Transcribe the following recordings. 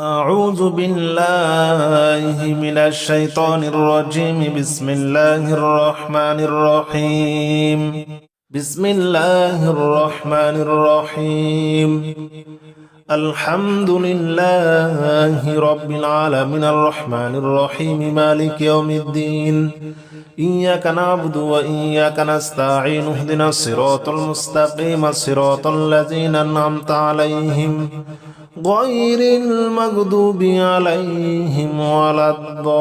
أعوذ بالله من الشيطان الرجيم. بسم الله الرحمن الرحيم. بسم الله الرحمن الرحيم. الحمد لله رب العالمين الرحمن الرحيم مالك يوم الدين. إياك نعبد وإياك نستعين. اهدنا الصراط المستقيم صراط الذين أنعمت عليهم غير المغضوب عليهم ولا الضالين.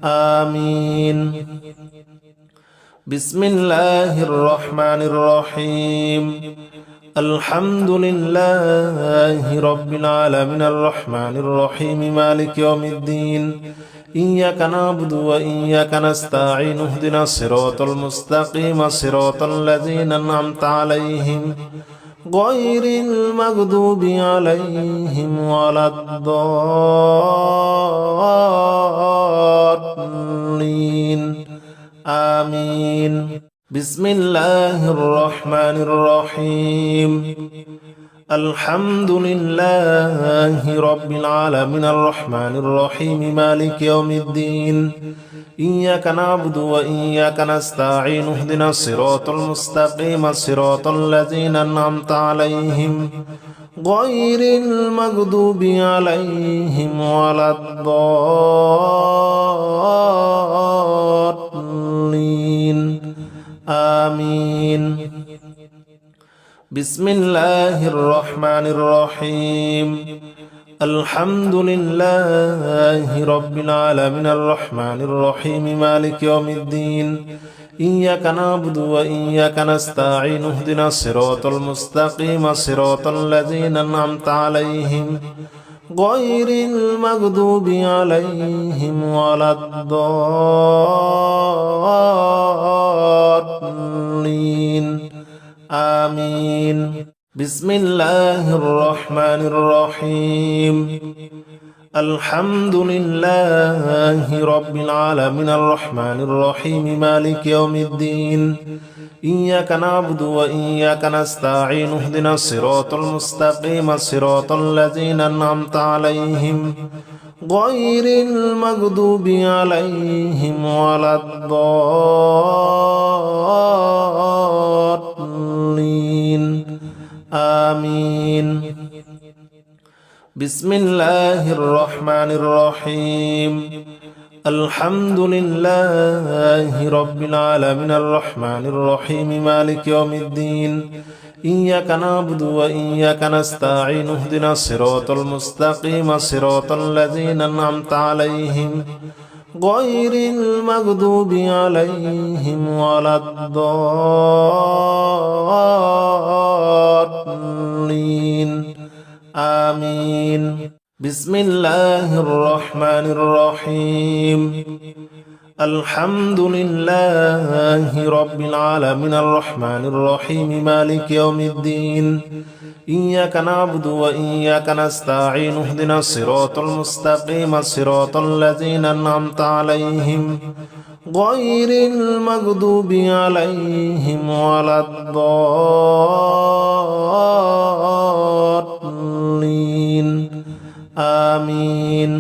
آمين. بسم الله الرحمن الرحيم. الحمد لله رب العالمين الرحمن الرحيم مالك يوم الدين. إياك نعبد وإياك نستعين. اهدنا الصراط المستقيم صراط الذين أنعمت عليهم غير المغضوب عليهم ولا الضالين. آمين. بسم الله الرحمن الرحيم. الحمد لله رب العالمين الرحمن الرحيم مالك يوم الدين. إياك نعبد وإياك نستعين. اهدنا الصراط المستقيم صراط الذين أنعمت عليهم غير المغضوب عليهم ولا الضالين. آمين. بسم الله الرحمن الرحيم. الحمد لله رب العالمين الرحمن الرحيم مالك يوم الدين. إياك نعبد وإياك نستعين. اهدنا الصراط المستقيم صراط الذين أنعمت عليهم غير المغضوب عليهم ولا الضالين. آمين. بسم الله الرحمن الرحيم. الحمد لله رب العالمين الرحمن الرحيم مالك يوم الدين. إياك نعبد وإياك نستعين. اهدنا الصراط المستقيم صراط الذين أنعمت عليهم غير المغضوب عليهم ولا الضالين. آمين. بسم الله الرحمن الرحيم. الحمد لله رب العالمين الرحمن الرحيم مالك يوم الدين. إياك نعبد وإياك نستعين. اهدنا الصراط المستقيم صراط الذين أنعمت عليهم غير المغضوب عليهم ولا الضالين. آمين. بسم الله الرحمن الرحيم. الحمد لله رب العالمين الرحمن الرحيم مالك يوم الدين. إياك نعبد وإياك نستعين. اهدنا الصراط المستقيم صراط الذين أنعمت عليهم غير المغضوب عليهم ولا الضالين. آمين.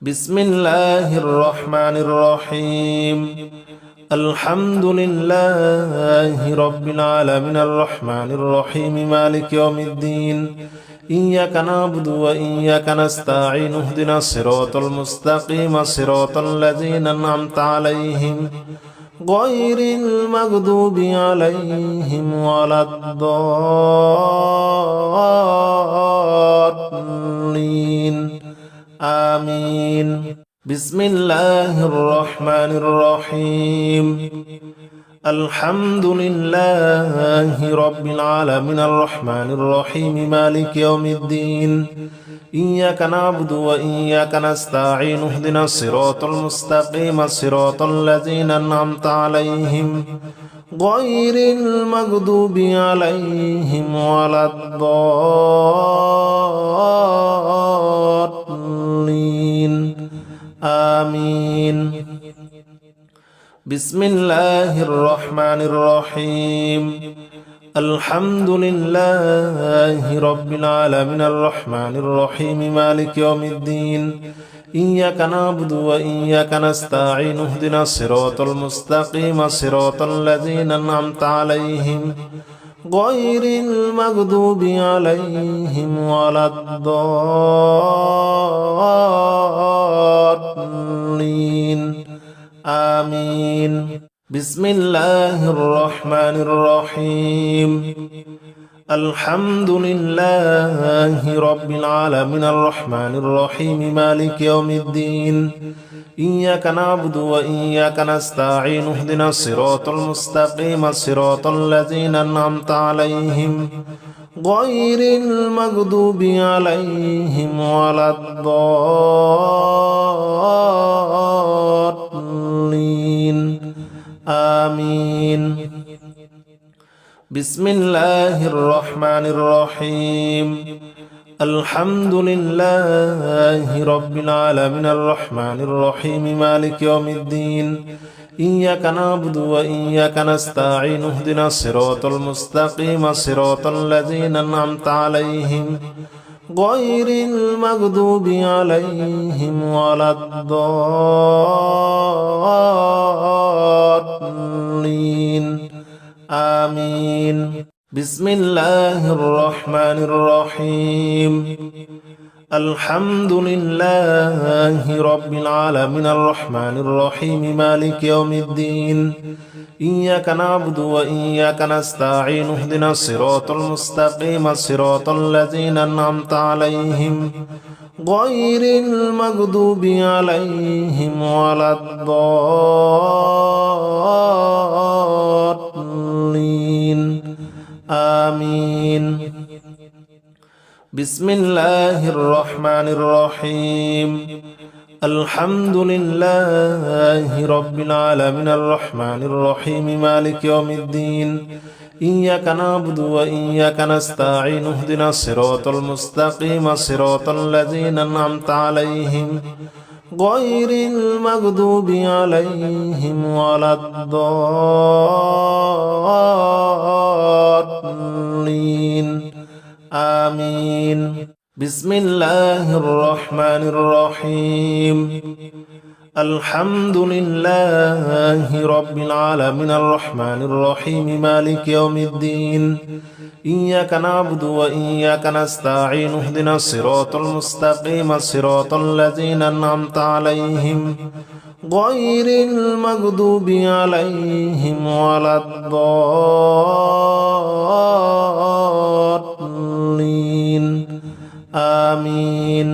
بسم الله الرحمن الرحيم. الحمد لله رب العالمين الرحمن الرحيم مالك يوم الدين. إياك نعبد وإياك نستعين. اهدنا الصراط المستقيم صراط الذين أنعمت عليهم غير المغضوب عليهم ولا الضالين. آمين. بسم الله الرحمن الرحيم. الحمد لله رب العالمين الرحمن الرحيم مالك يوم الدين. إياك نعبد وإياك نستعين. اهدنا الصراط المستقيم صراط الذين أنعمت عليهم غير المغضوب عليهم ولا الضالين. آمين. بسم الله الرحمن الرحيم. الحمد لله رب العالمين الرحمن الرحيم مالك يوم الدين إياك نعبد وإياك نستعين اهدنا الصراط المستقيم صراط الذين أنعمت عليهم غير المغضوب عليهم ولا الضالين آمين بسم الله الرحمن الرحيم الحمد لله رب العالمين الرحمن الرحيم مالك يوم الدين إياك نعبد وإياك نستعين اهدنا الصراط المستقيم صراط الذين أنعمت عليهم غير المغضوب عليهم ولا الضالين آمين بسم الله الرحمن الرحيم الحمد لله رب العالمين الرحمن الرحيم مالك يوم الدين إياك نعبد وإياك نستعين اهدنا الصراط المستقيم صراط الذين أنعمت عليهم غير المغضوب عليهم ولا الضالين آمين بسم الله الرحمن الرحيم الحمد لله رب العالمين الرحمن الرحيم مالك يوم الدين إياك نعبد وإياك نستعين اهدنا الصراط المستقيم صراط الذين أنعمت عليهم غير المغضوب عليهم ولا الضالين آمين بسم الله الرحمن الرحيم الحمد لله رب العالمين الرحمن الرحيم مالك يوم الدين إياك نعبد وإياك نستعين اهدنا الصراط المستقيم صراط الذين أنعمت عليهم غير المغضوب عليهم ولا الضالين آمين بسم الله الرحمن الرحيم الحمد لله رب العالمين الرحمن الرحيم مالك يوم الدين إياك نعبد وإياك نستعين اهدنا الصراط المستقيم صراط الذين أنعمت عليهم غير المغضوب عليهم ولا الضالين آمين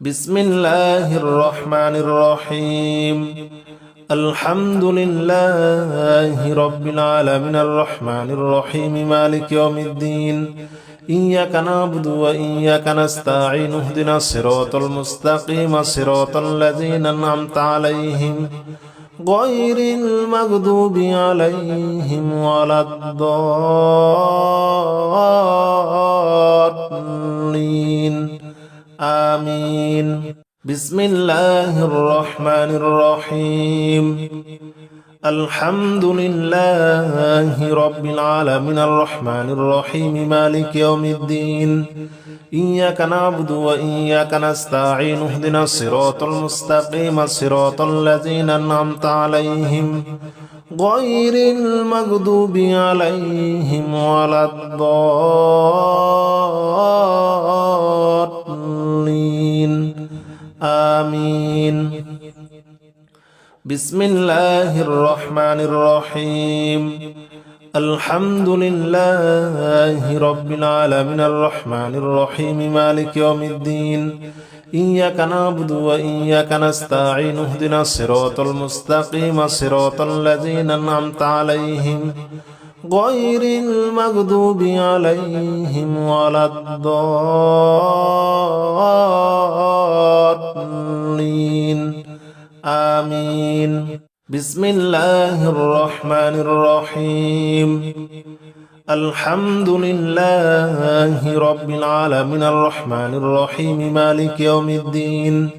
بسم الله الرحمن الرحيم الحمد لله رب العالمين الرحمن الرحيم مالك يوم الدين إياك نعبد وإياك نستعين اهدنا الصراط المستقيم صراط الذين أنعمت عليهم غير المغضوب عليهم ولا الضالين آمين بسم الله الرحمن الرحيم الحمد لله رب العالمين الرحمن الرحيم مالك يوم الدين إياك نعبد وإياك نستعين اهدنا الصراط المستقيم صراط الذين أنعمت عليهم غير المغضوب عليهم ولا الضالين آمين بسم الله الرحمن الرحيم الحمد لله رب العالمين الرحمن الرحيم مالك يوم الدين إياك نعبد وإياك نستعين اهدنا الصراط المستقيم صراط الذين أنعمت عليهم غير المغضوب عليهم ولا الضالين آمين بسم الله الرحمن الرحيم الحمد لله رب العالمين الرحمن الرحيم مالك يوم الدين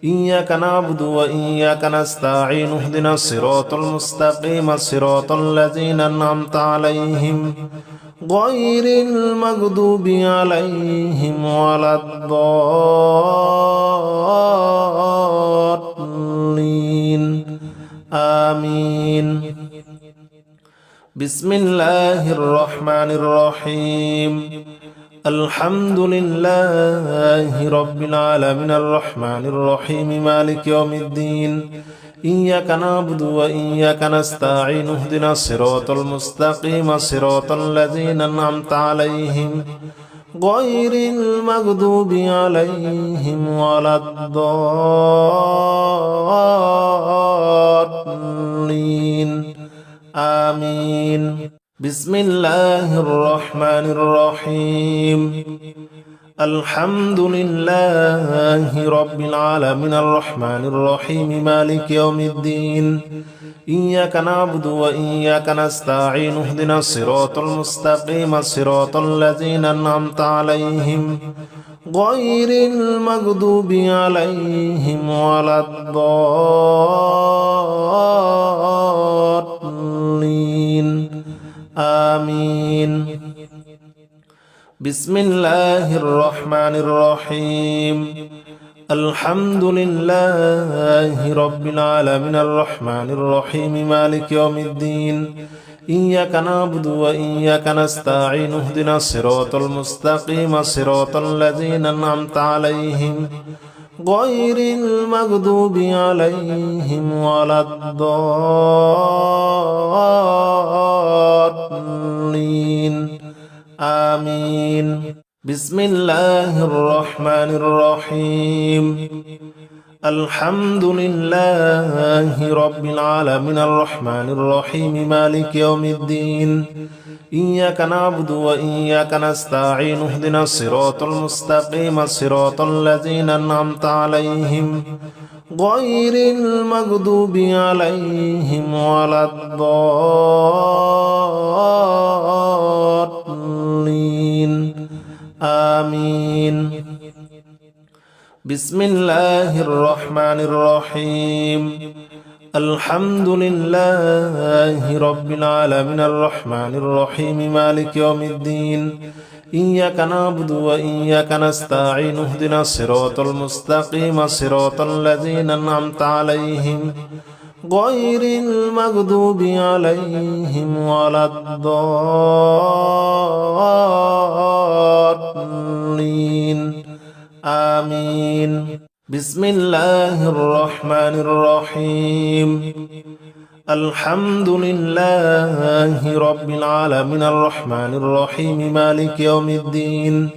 إياك نعبد وإياك نستعين اهدنا الصراط المستقيم صراط الذين أنعمت عليهم غير المغضوب عليهم ولا الضالين آمين بسم الله الرحمن الرحيم الحمد لله رب العالمين الرحمن الرحيم مالك يوم الدين إياك نعبد وإياك نستعين اهدنا الصراط المستقيم صراط الذين أنعمت عليهم غير المغضوب عليهم ولا الضالين آمين بسم الله الرحمن الرحيم الحمد لله رب العالمين الرحمن الرحيم مالك يوم الدين إياك نعبد وإياك نستعين اهدنا الصراط المستقيم صراط الذين أنعمت عليهم غير المغضوب عليهم ولا الضالين آمين بسم الله الرحمن الرحيم الحمد لله رب العالمين الرحمن الرحيم مالك يوم الدين إياك نعبد وإياك نستعين اهدنا الصراط المستقيم صراط الذين أنعمت عليهم غير المغضوب عليهم ولا الضالين آمين بسم الله الرحمن الرحيم الحمد لله رب العالمين الرحمن الرحيم مالك يوم الدين إياك نعبد وإياك نستعين اهدنا الصراط المستقيم صراط الذين أنعمت عليهم غير المغضوب عليهم ولا الضالين آمين بسم الله الرحمن الرحيم الحمد لله رب العالمين الرحمن الرحيم مالك يوم الدين إياك نعبد وإياك نستعين اهدنا الصراط المستقيم صراط الذين أنعمت عليهم غير المغضوب عليهم ولا الضالين آمين بسم الله الرحمن الرحيم الحمد لله رب العالمين الرحمن الرحيم مالك يوم الدين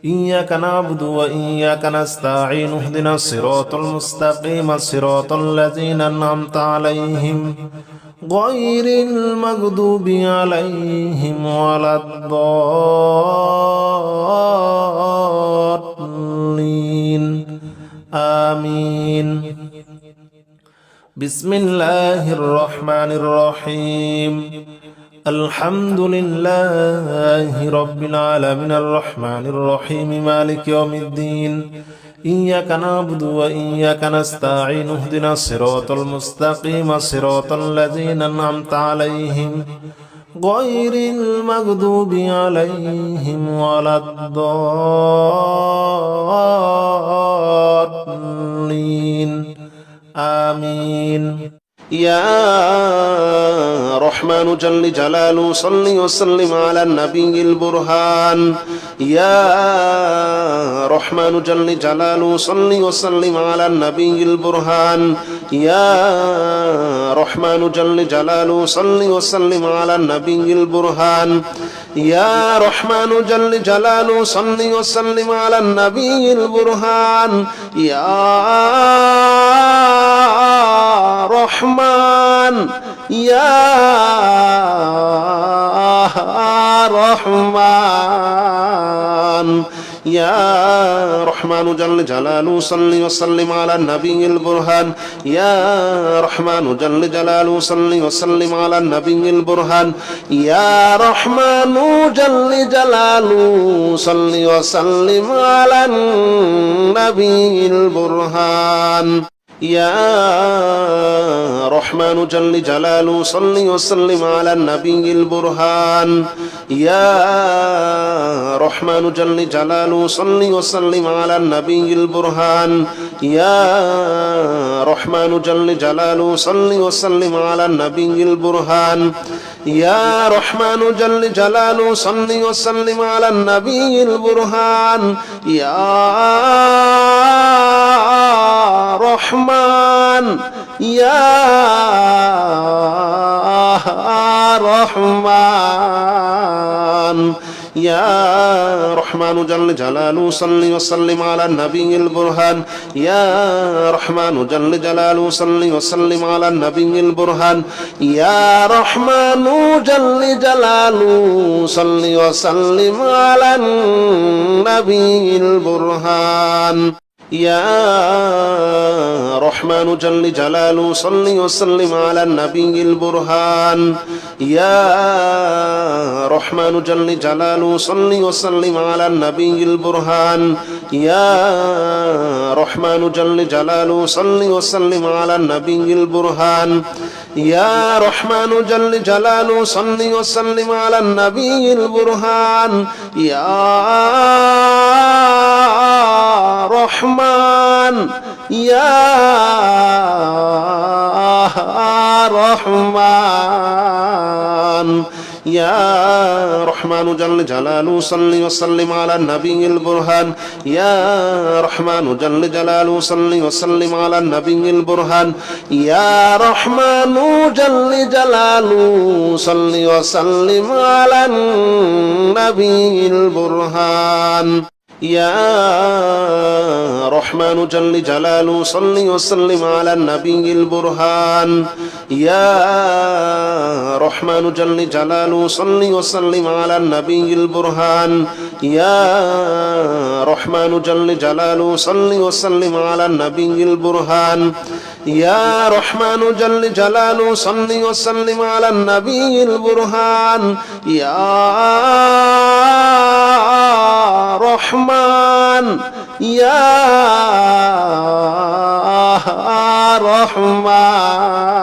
إياك نعبد وإياك نستعين اهدنا الصراط المستقيم صراط الذين أنعمت عليهم غير المغضوب عليهم ولا الضالين آمين بسم الله الرحمن الرحيم الحمد لله رب العالمين الرحمن الرحيم مالك يوم الدين إياك نعبد وإياك نستعين اهدنا الصراط المستقيم صراط الذين أنعمت عليهم غير المغضوب عليهم ولا الضالين آمين يا رحمن جل جلاله صل وسلم على النبي البرهان يا رحمن جل جلاله صل وسلم على النبي البرهان يا رحمن جل جلاله صل وسلم على النبي البرهان يا رحمن جل جلاله صل وسلم على النبي البرهان يا رحمن يا رحمن يا رحمن جل جلاله صل وسلم على النبي البرهان يا رحمن جل جلاله صل وسلم على النبي البرهان يا رحمن جل جلاله صل وسلم على النبي البرهان يا رحمن جل جلاله صل وسلم على النبي البرهان يا رحمن جل جلاله صل وسلم على النبي البرهان يا رحمن جل جلاله صل وسلم على النبي البرهان يا رحمن جل جلاله صل وسلم على النبي البرهان يا رحمن يا رحمن يا رحمن جل جلاله صل وسلم على النبي البرهان يا رحمن جل جلاله صل وسلم على النبي البرهان يا رحمن جل جلاله صل وسلم على النبي البرهان يا رحمن جل جلاله صل وسلم على النبي البرهان يا رحمن جل جلاله صل وسلم على النبي البرهان يا رحمن جل جلاله صل وسلم على النبي البرهان يا رحمن جل جلاله صل وسلم على النبي البرهان يا رحمن يا رحمن يا رحمن جل جلاله صل وسلم على النبي البرهان يا رحمن جل جلاله صل وسلم على النبي البرهان يا رحمن جل جلاله صل وسلم على النبي البرهان يا رحمن جل جلاله صل وسلم على النبي البرهان يا رحمن جل جلاله صل وسلم على النبي البرهان يا رحمن جل جلاله صل وسلم على النبي البرهان يا رحمن جل جلاله صل وسلم على النبي البرهان يا رحمن يا رحمن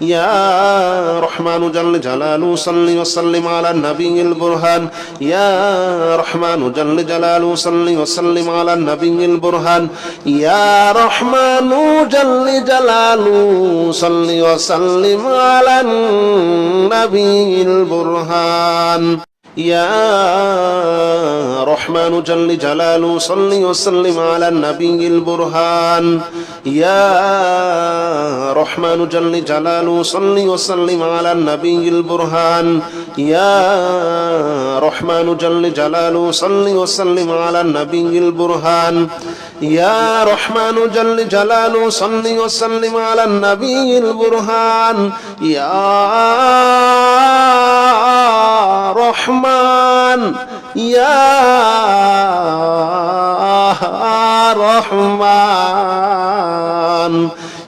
يا رحمن جل جلاله صل وسلم على النبي البرهان يا رحمن جل جلاله صل وسلم على النبي البرهان يا رحمن جل جلاله صل وسلم على النبي البرهان يا رحمن جل جلاله صل وسلم على النبي البرهان يا رحمن جل جلاله صل وسلم على النبي البرهان يا رحمن جل جلاله صل وسلم على النبي البرهان يا رحمن جل جلاله صل وسلم على النبي البرهان يا رحمن يا رحمن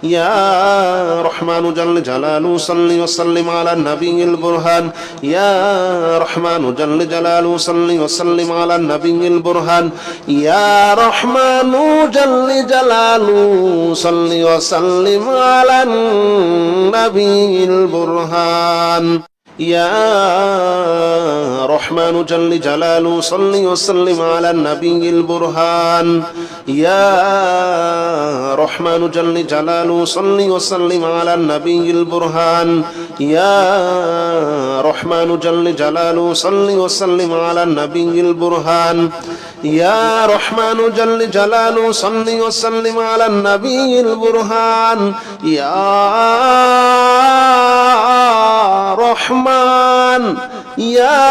يا رحمن جل جلاله صل وسلم على النبي البرهان يا رحمن جل جلاله صل وسلم على النبي البرهان يا رحمن جل جلاله صل وسلم على النبي البرهان يا رحمن جل جلاله صل وسلم على النبي البرهان يا رحمن جل جلاله صل وسلم على النبي البرهان يا رحمن جل جلاله صل وسلم على النبي البرهان يا رحمن جل جلاله صل وسلم على النبي البرهان يا رحمن يا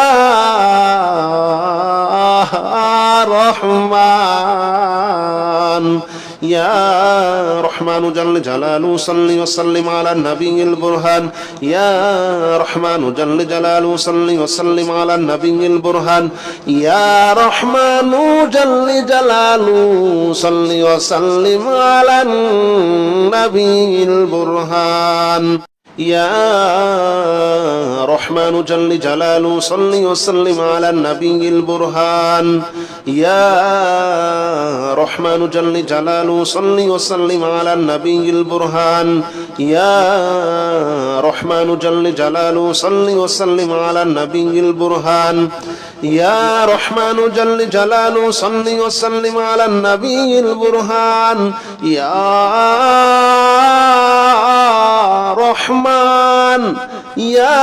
رحمن يا رحمن جل جلاله صل وسلم على النبي البرهان يا رحمن جل جلاله صل وسلم على النبي البرهان يا رحمن جل جلاله صل وسلم على النبي البرهان يا رحمن جل جلاله صل وسلم على النبي البرهان يا رحمن جل جلاله صل وسلم على النبي البرهان يا رحمن جل جلاله صل وسلم على النبي البرهان يا رحمن جل جلاله صل وسلم على النبي البرهان يا رحمن يا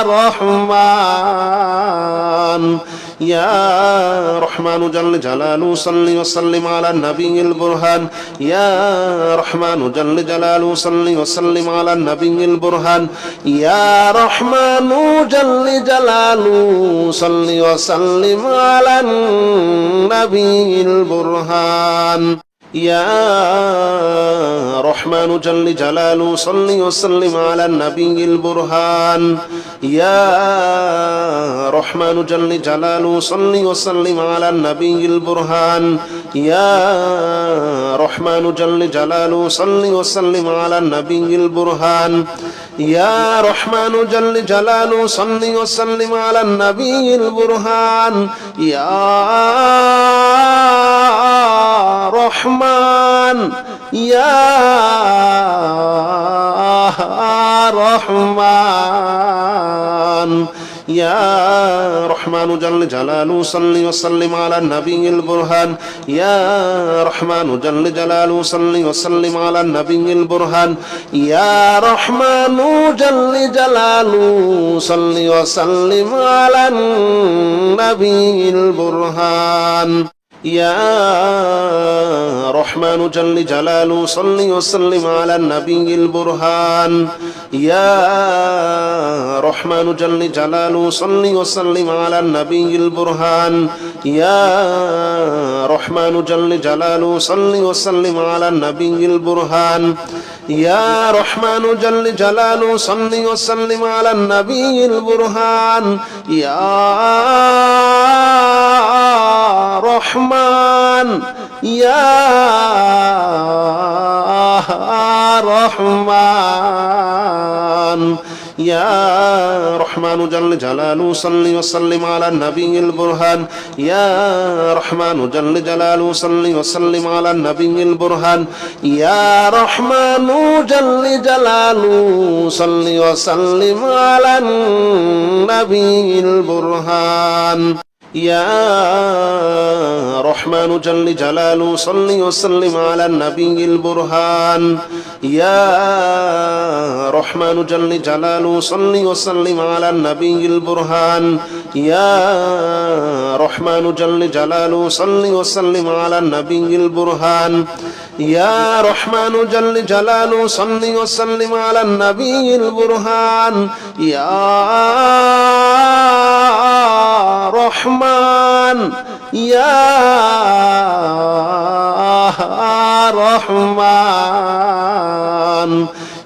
رحمن يا رحمن جل جلاله صل وسلم على النبي البرهان يا رحمن جل جلاله صل وسلم على النبي البرهان يا رحمن جل جلاله صل وسلم على النبي البرهان يا رحمن جل جلاله صل وسلم على النبي البرهان يا رحمن جل جلاله صل وسلم على النبي البرهان يا رحمن جل جلاله صل وسلم على النبي البرهان يا رحمن جل جلاله صل وسلم على النبي البرهان يا رحمن يا رحمن يا رحمن جل جلاله صل وسلم على النبي البرهان يا رحمن جل جلاله صل وسلم على النبي البرهان يا رحمن جل جلاله صل وسلم على النبي البرهان يا رحمن جل جلاله صل وسلم على النبي البرهان يا رحمن جل جلاله صل وسلم على النبي البرهان يا رحمن جل جلاله صل وسلم على النبي البرهان يا رحمن جل جلاله صل وسلم على النبي البرهان يا رحمن يا رحمن يا رحمن جل جلاله صل وسلم على النبي البرهان يا رحمن جل جلاله صل وسلم على النبي البرهان يا رحمن جل جلاله صل وسلم على النبي البرهان يا رحمن جل جلاله صل وسلم على النبي البرهان يا رحمن جل جلاله صل وسلم على النبي البرهان يا رحمن جل جلاله صل وسلم على النبي البرهان يا رحمن جل جلاله صل وسلم على النبي البرهان يا رحمن يا رحمن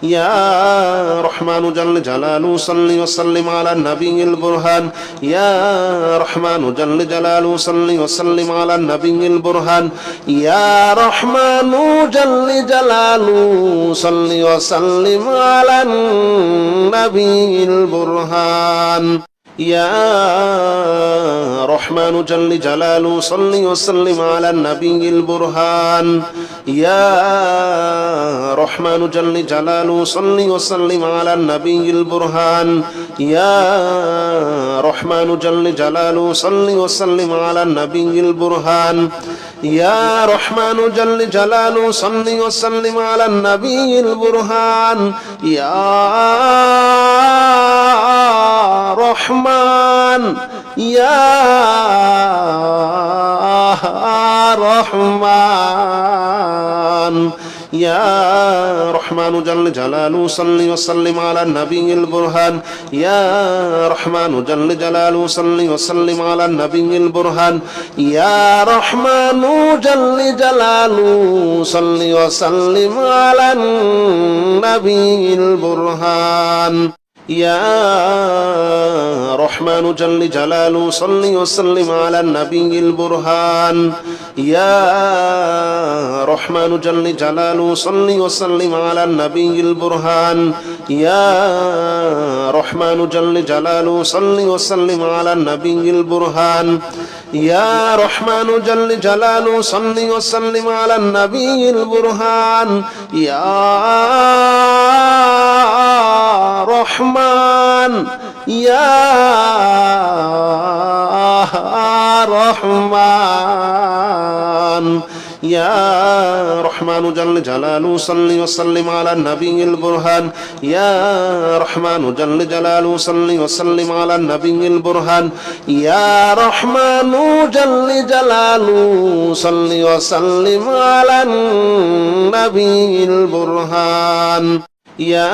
يا رحمن جل جلاله صل وسلم على النبي البرهان يا رحمن جل جلاله صل وسلم على النبي البرهان يا رحمن جل جلاله صل وسلم على النبي البرهان يا رحمن جل جلاله صل وسلم على النبي البرهان يا رحمن جل جلاله صل وسلم على النبي البرهان يا رحمن جل جلاله صل وسلم على النبي البرهان يا رحمن جل جلاله صل وسلم على النبي البرهان يا رحمن يا رحمن يا رحمن جل جلاله صل وسلم على النبي البرهان يا رحمن جل جلاله صل وسلم على النبي البرهان يا رحمن جل جلاله صل وسلم على النبي البرهان يا رحمن جل جلاله صل وسلم على النبي البرهان يا رحمن جل جلاله صل وسلم على النبي البرهان يا رحمن جل جلاله صل وسلم على النبي البرهان يا رحمن جل جلاله صل وسلم على النبي البرهان يا رحمن يا رحمن يا رحمن جل جلاله صل وسلم على النبي البرهان يا رحمن جل جلاله صل وسلم على النبي البرهان يا رحمن جل جلاله صل وسلم على النبي البرهان يا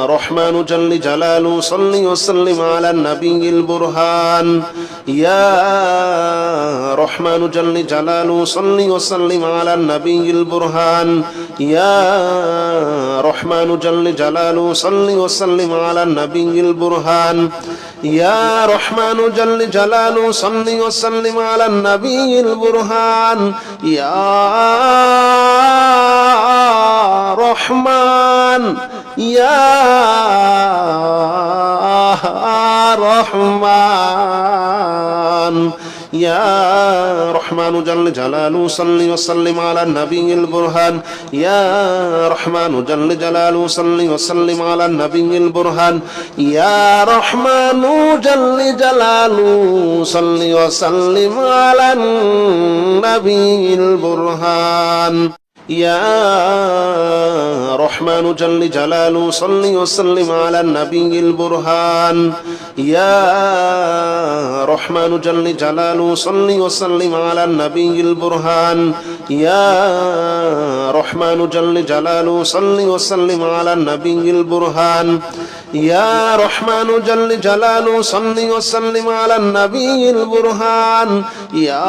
رحمن جل جلاله صل وسلم على النبي البرهان يا رحمن جل جلاله صل وسلم على النبي البرهان يا رحمن جل جلاله صل وسلم على النبي البرهان يا رحمن جل جلاله صل وسلم على النبي البرهان يا رحمن يا رحمن يا رحمن جل جلاله صل وسلم على النبي البرهان يا رحمن جل جلاله صل وسلم على النبي البرهان يا رحمن جل جلاله صل وسلم على النبي البرهان يا رحمن جل جلاله صل وسلم على النبي البرهان يا رحمن جل جلاله صل وسلم على النبي البرهان يا رحمن جل جلاله صل وسلم على النبي البرهان يا رحمن جل جلاله صل وسلم على النبي البرهان يا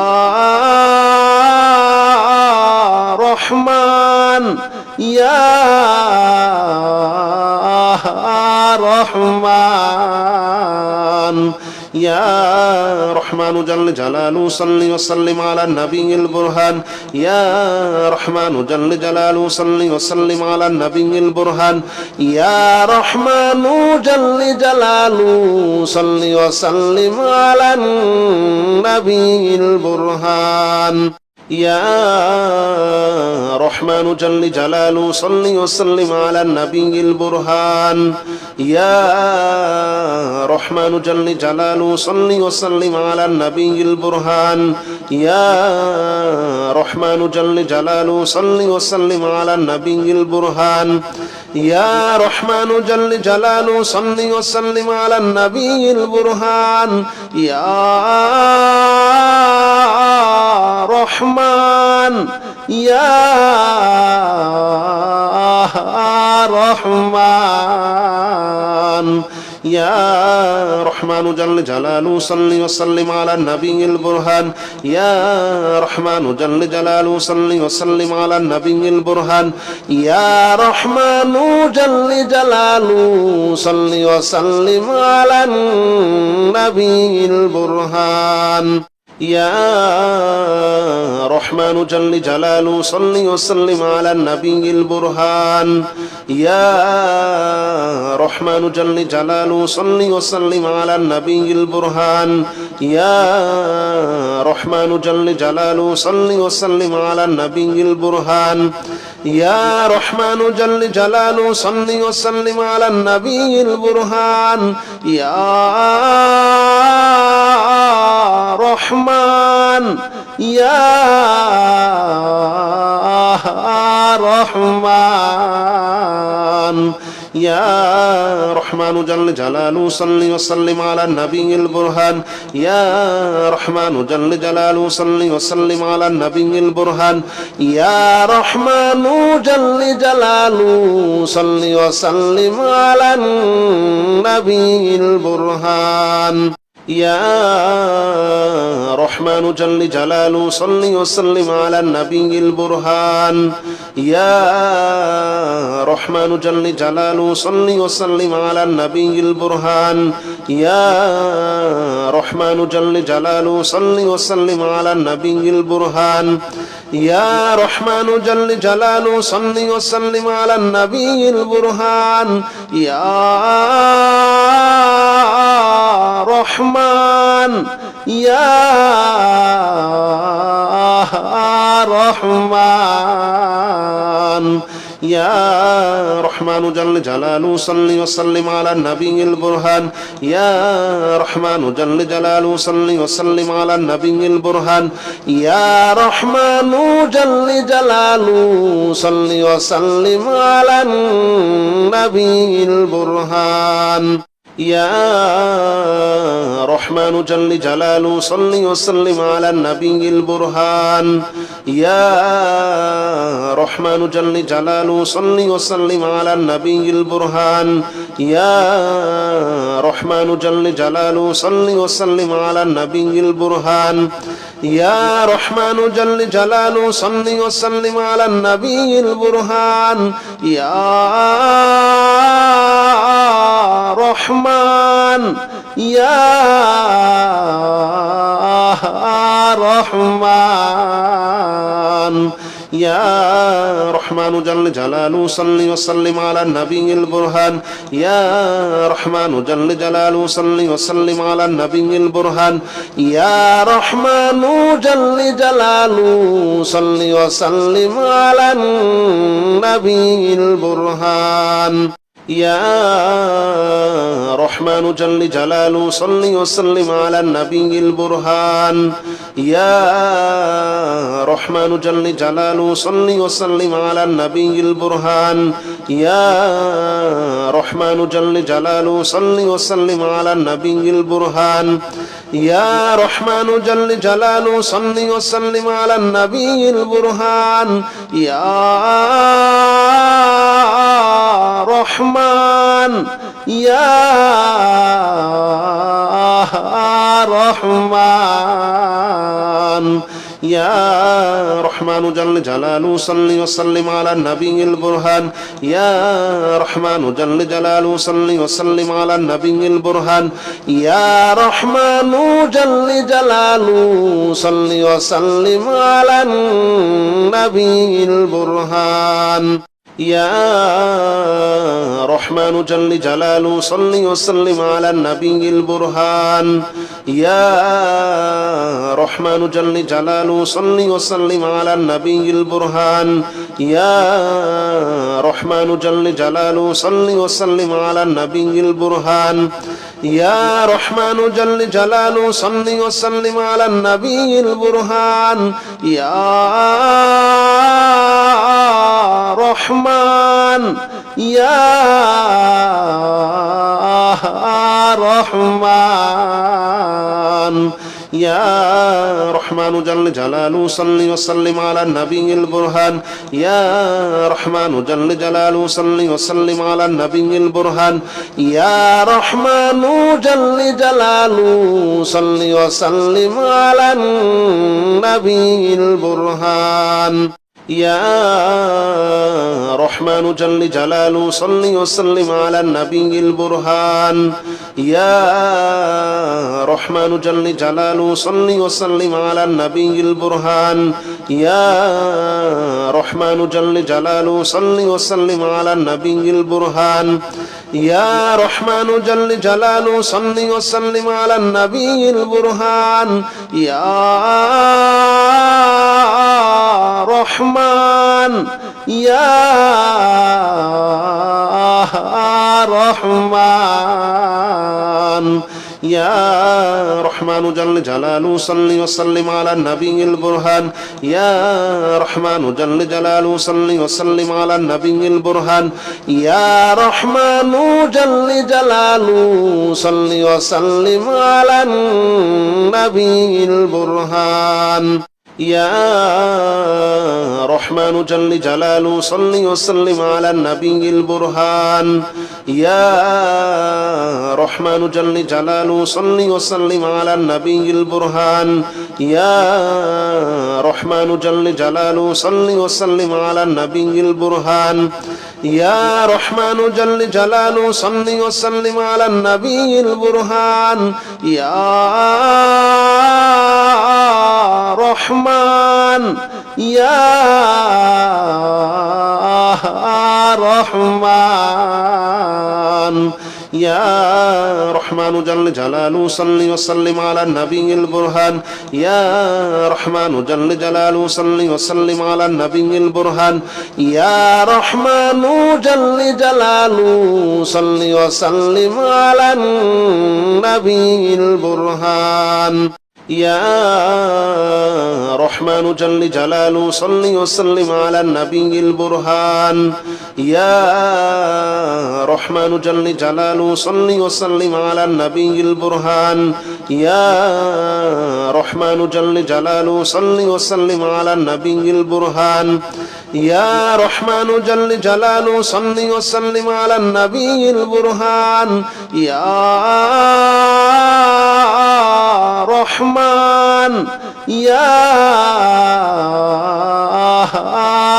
رحمن يا رحمن يا رحمن جل جلاله صل وسلم على النبي البرهان يا رحمن جل جلاله صل وسلم على النبي البرهان يا رحمن جل جلاله صل وسلم على النبي البرهان يا رحمن جل جلاله صل وسلم على النبي البرهان يا رحمن جل جلاله صل وسلم على النبي البرهان يا رحمن جل جلاله صل وسلم على النبي البرهان يا رحمن جل جلاله صل وسلم على النبي البرهان يا رحمن يا رحمن يا رحمن جل جلاله صل وسلم على النبي البرهان يا رحمن جل جلاله صل وسلم على النبي البرهان يا رحمن جل جلاله صل وسلم على النبي البرهان يا رحمن جل جلاله صل وسلم على النبي البرهان يا رحمن جل جلاله صل وسلم على النبي البرهان يا رحمن جل جلاله صل وسلم على النبي البرهان يا رحمن جل جلاله صل وسلم على النبي البرهان يا رحمن يا رحمن يا رحمن جل جلاله صل وسلم على النبي البرهان يا رحمن جل جلاله صل وسلم على النبي البرهان يا رحمن جل جلاله صل وسلم على النبي البرهان يا رحمن جل جلاله صل وسلم على النبي البرهان يا رحمن جل جلاله صل وسلم على النبي البرهان يا رحمن جل جلاله صل وسلم على النبي البرهان يا رحمن جل جلاله صل وسلم على النبي البرهان يا رحمن يا رحمن يا رحمن جل جلاله صل وسلم على النبي البرهان يا رحمن جل جلاله صل وسلم على النبي البرهان يا رحمن جل جلاله صل وسلم على النبي البرهان يا رحمن جل جلاله صل وسلم على النبي البرهان يا رحمن جل جلاله صل وسلم على النبي البرهان يا رحمن جل جلاله صل وسلم على النبي البرهان يا رحمن جل جلاله صل وسلم على النبي البرهان يا رحمن يا رحمن يا رحمن جل جلاله صل وسلم على النبي البرهان يا رحمن جل جلاله صل وسلم على النبي البرهان يا رحمن جل جلاله صل وسلم على النبي البرهان يا رحمن جل جلاله صل وسلم على النبي البرهان يا رحمن جل جلاله صل وسلم على النبي البرهان يا رحمن جل جلاله صل وسلم على النبي البرهان يا رحمن جل جلاله صل وسلم على النبي البرهان يا رحمن يا رحمن يا رحمن جل جلاله صل وسلم على النبي البرهان يا رحمن جل جلاله صل وسلم على النبي البرهان يا رحمن جل جلاله صل وسلم على النبي البرهان يا رحمن جل جلاله صل وسلم على النبي البرهان يا رحمن جل جلاله صل وسلم على النبي البرهان يا رحمن جل جلاله صل وسلم على النبي البرهان يا رحمن جل جلاله صل وسلم على النبي البرهان يا رحمن يا رحمن يا رحمن جل جلاله صل وسلم على النبي البرهان يا رحمن جل جلاله صل وسلم على النبي البرهان يا رحمن جل جلاله صل وسلم على النبي البرهان يا رحمن جل جلاله صل وسلم على النبي البرهان يا رحمن جل جلاله صل وسلم على النبي البرهان يا رحمن جل جلاله صل وسلم على النبي البرهان يا رحمن جل جلاله صل وسلم على النبي البرهان يا رحمن يا رحمن يا رحمن جل جلاله صل وسلم على النبي البرهان يا رحمن جل جلاله صل وسلم على النبي البرهان يا رحمن جل جلاله صل وسلم على النبي البرهان يا رحمن جل جلاله صل وسلم على النبي البرهان يا رحمن جل جلاله صل وسلم على النبي البرهان يا رحمن جل جلاله صل وسلم على النبي البرهان يا رحمن جل جلاله صل وسلم على النبي البرهان يا رحمن يا رحمن يا رحمن جل جلاله صل وسلم على النبي البرهان يا رحمن جل جلاله صل وسلم على النبي البرهان يا رحمن جل جلاله صل وسلم على النبي البرهان يا رحمن جل جلاله صل وسلم على النبي البرهان يا رحمن جل جلاله صل وسلم على النبي البرهان يا رحمن جل جلاله صل وسلم على النبي البرهان يا رحمن جل جلاله صل وسلم على النبي البرهان يا رحمن يا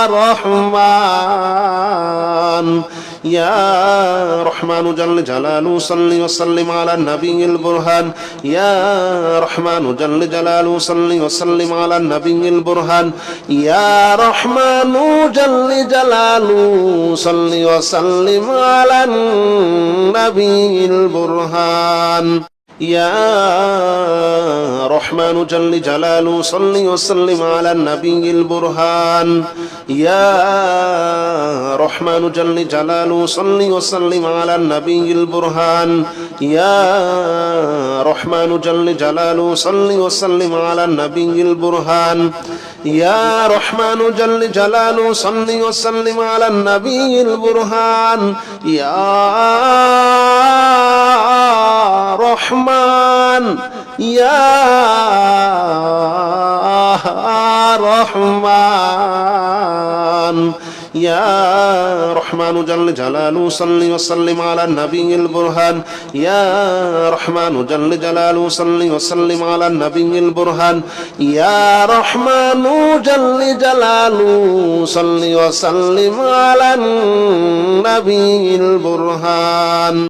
رحمن يا رحمن جل جلاله صل وسلم على النبي البرهان يا رحمن جل جلاله صل وسلم على النبي البرهان يا رحمن جل جلاله صل وسلم على النبي البرهان يا رحمن جل جلاله صل وسلم على النبي البرهان يا رحمن جل جلاله صل وسلم على النبي البرهان يا رحمن جل جلاله صل وسلم على النبي البرهان يا رحمن جل جلاله صل وسلم على النبي البرهان يا رحمن يا رحمن يا رحمن جل جلاله صل وسلم على النبي البرهان يا رحمن جل جلاله صل وسلم على النبي البرهان يا رحمن جل جلاله صل وسلم على النبي البرهان